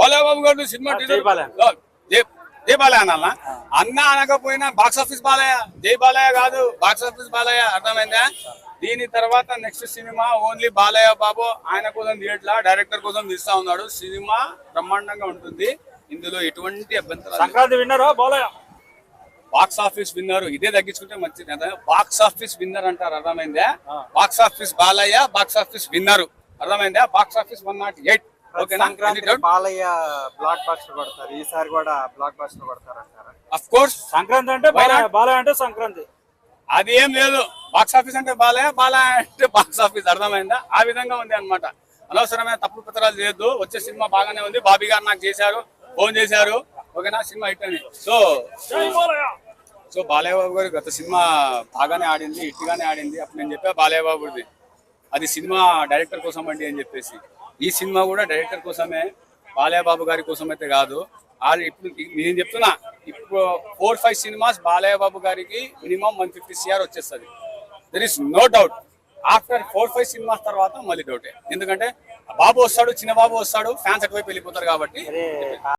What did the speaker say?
బాలయ్య బాబు గారు సినిమా జై బాలయ్య అన్న అన్న అనకపోయినా బాక్స్ ఆఫీస్ బాలయ్య, జై బాలయ్య కాదు బాక్స్ ఆఫీస్ బాలయ్య, అర్థమైందా? దీని తర్వాత next cinema only Balayya Babu ఆయన కోసం తీయట్లా, డైరెక్టర్ కోసం తీస్తా ఉన్నాడు. సినిమా బ్రహ్మాండంగా ఉంటుంది, ఇందులో ఎటువంటి అభ్యంతరం. Sankranti winner Balayya, box office winner ఇదే తగ్గించుకుంటే మంచిది కదా. బాక్స్ ఆఫీస్ విన్నర్ అంటారు, అర్థమైందా? Box office Balayya, box office winner, అర్థమైందా? Box office 108. Sankranti Balayya blockbuster కొడతారు, ఈసారి కూడా బ్లాక్ బస్టర్ కొడతారు అంటారా? అఫ్ కోర్స్ సంక్రాంతి అంటే బాలయ్య అంటే సంక్రాంతి, అది ఏం లేదు. బాక్స్ ఆఫీస్ అంటే బాలయ్య, బాలయ్య అంటే బాక్స్ ఆఫీస్, అర్థమైందా? ఆ విధంగా ఉంది అన్నమాట. అనవసరమైన తప్పుడు పత్రాలు చేయొద్దు. వచ్చే సినిమా బాగానే ఉంది. బాబీ గారు నాకు చేశారు, ఫోన్ చేశారు, ఓకేనా? సినిమా హిట్ అని. సో బాలయ్య బాబు గారు గత సినిమా బాగానే ఆడింది, హిట్ గానే ఆడింది. అప్పుడు నేను చెప్పా బాలయ్య బాబుది అది సినిమా డైరెక్టర్ కోసం అండి అని చెప్పేసి. ఈ సినిమా కూడా డైరెక్టర్ కోసమే, బాలయ్య బాబు గారి కోసం అయితే కాదు. ఇప్పుడు నేను చెప్తున్నా, ఇప్పుడు 4-5 సినిమాస్ బాలయ్య బాబు గారికి మినిమం 150 CR వచ్చేస్తుంది. There is no doubt. After 4-5 cinemas తర్వాత మళ్ళీ డౌటే. ఎందుకంటే బాబు వస్తాడు, చిన్న బాబు వస్తాడు, ఫ్యాన్స్ అటువైపు వెళ్ళిపోతారు కాబట్టి.